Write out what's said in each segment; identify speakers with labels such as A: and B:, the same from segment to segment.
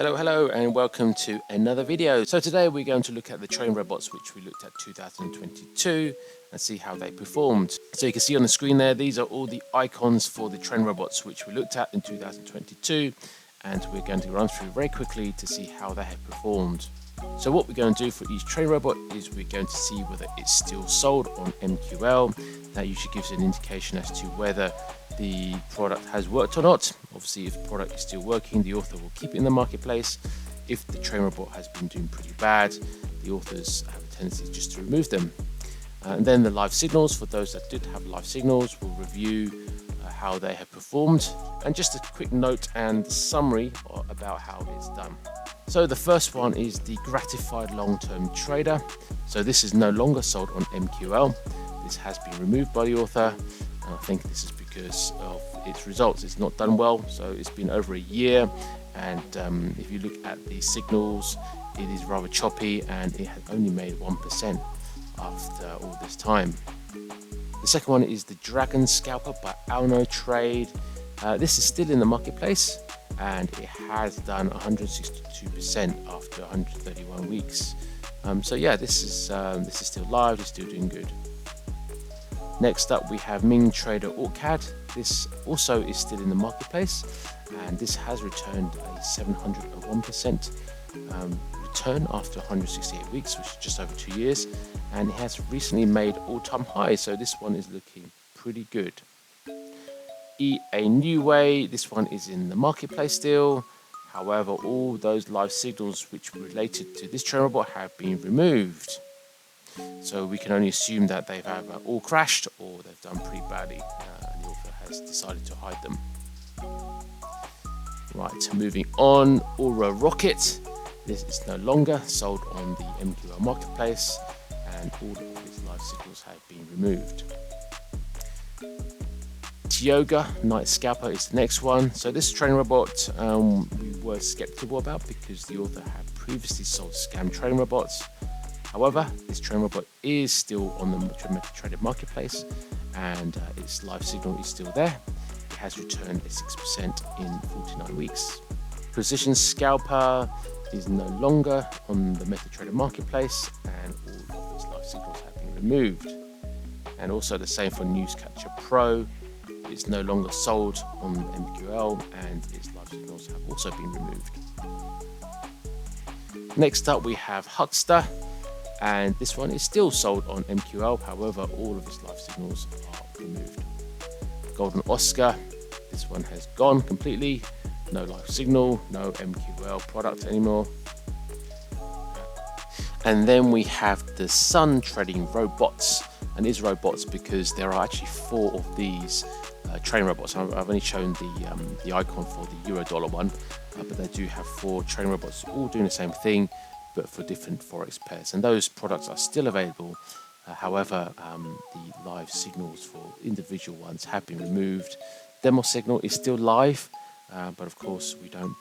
A: Hello and welcome to another video. So today we're going to look at the train robots which we looked at 2022 and see how they performed. So you can see on the screen there, these are all the icons for the train robots which we looked at in 2022, and we're going to run through very quickly to see how they have performed. So what we're going to do for each train robot is we're going to see whether it's still sold on MQL. That usually gives an indication as to whether the product has worked or not. Obviously, if the product is still working, the author will keep it in the marketplace. If the train robot has been doing pretty bad, the authors have a tendency just to remove them. And then the live signals, for those that did have live signals, we'll review how they have performed, and just a quick note and summary about how it's done. So the first one is the gratified long-term trader. So this is no longer sold on MQL. This has been removed by the author, and I think this is because of its results. It's not done well, so it's been over a year, and if you look at the signals, it is rather choppy and it has only made 1% after all this time. The second one is the Dragon Scalper by Alno Trade. This is still in the marketplace and it has done 162% after 131 weeks. So yeah, this is still live, it's still doing good. Next up we have Ming Trader OrCAD. This also is still in the marketplace and this has returned a 701% return after 168 weeks, which is just over 2 years, and it has recently made all-time high, so this one is looking pretty good. EA New Way, this one is in the marketplace still. However, all those live signals which were related to this train robot have been removed. So we can only assume that they've either all crashed or they've done pretty badly, and the author has decided to hide them. Right, moving on, Aura Rocket. This is no longer sold on the MQL marketplace, and all of its live signals have been removed. Tioga Night Scalper is the next one. So this train robot we were skeptical about because the author had previously sold scam train robots. However, this train robot is still on the traded marketplace and its live signal is still there. It has returned a 6% in 49 weeks. Precision Scalper is no longer on the MetaTrader marketplace and all of its live signals have been removed. And also the same for Newscatcher Pro. It's no longer sold on MQL and its live signals have also been removed. Next up we have Huckster, and this one is still sold on MQL, however all of its live signals are removed. Golden Oscar, this one has gone completely. No live signal, no MQL product anymore. And then we have the Sun Trading Robots, and these robots because there are actually 4 of these train robots. I've only shown the icon for the Eurodollar one, but they do have 4 train robots all doing the same thing but for different forex pairs, and those products are still available. However, the live signals for individual ones have been removed. Demo signal is still live, but of course we don't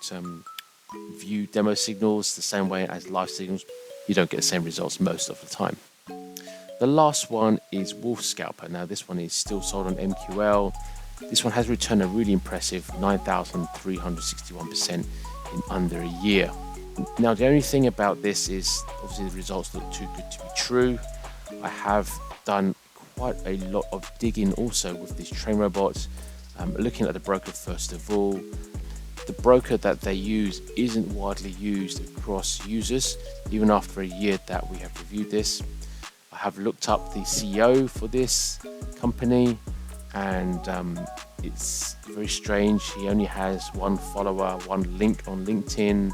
A: view demo signals the same way as live signals. You don't get the same results most of the time. The last one is Wolf Scalper. Now this one is still sold on MQL. This one has returned a really impressive 9,361% in under a year. Now the only thing about this is obviously the results look too good to be true. I have done quite a lot of digging also with these train robots, looking at the broker first of all. The broker that they use isn't widely used across users, even after a year that we have reviewed this. I have looked up the CEO for this company, and it's very strange. He only has 1 follower, 1 link on LinkedIn.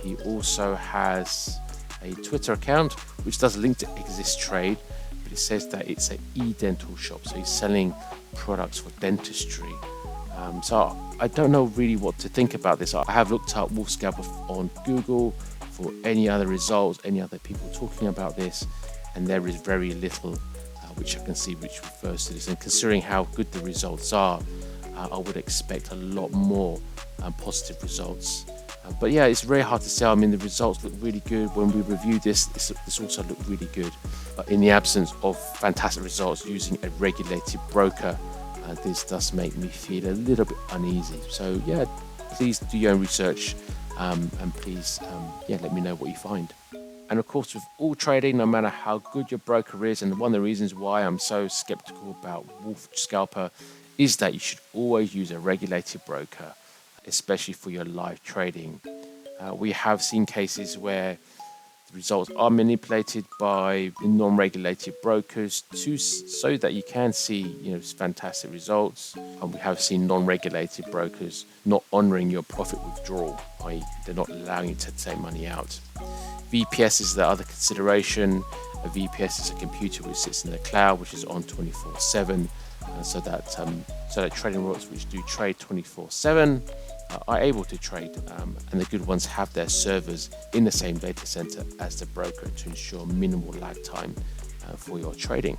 A: He also has a Twitter account which does link to Exist Trade, but it says that it's an e-dental shop, so he's selling products for dentistry. So I don't know really what to think about this. I have looked up Wolf Scalper on Google for any other results, any other people talking about this, and there is very little which I can see which refers to this. And considering how good the results are, I would expect a lot more positive results. But yeah, it's very hard to say. I mean, the results look really good. When we reviewed this also looked really good. But in the absence of fantastic results using a regulated broker, this does make me feel a little bit uneasy. So yeah, please do your own research and please, let me know what you find. And of course, with all trading, no matter how good your broker is, and one of the reasons why I'm so skeptical about Wolf Scalper is that you should always use a regulated broker, especially for your live trading. We have seen cases where the results are manipulated by non-regulated brokers so that you can see, fantastic results. And we have seen non-regulated brokers not honoring your profit withdrawal, i.e., they're not allowing you to take money out. VPS is the other consideration. A VPS is a computer which sits in the cloud, which is on 24/7, so that trading robots which do trade 24/7 are able to trade, and the good ones have their servers in the same data center as the broker to ensure minimal lag time for your trading.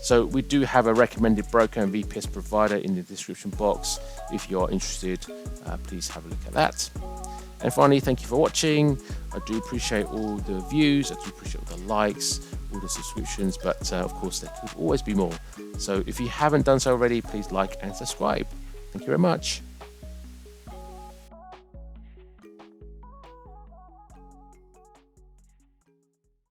A: So we do have a recommended broker and VPS provider in the description box. If you're interested, please have a look at that. And finally, thank you for watching. I do appreciate all the views, I do appreciate all the likes, all the subscriptions, but of course there could always be more. So if you haven't done so already, please like and subscribe. Thank you very much.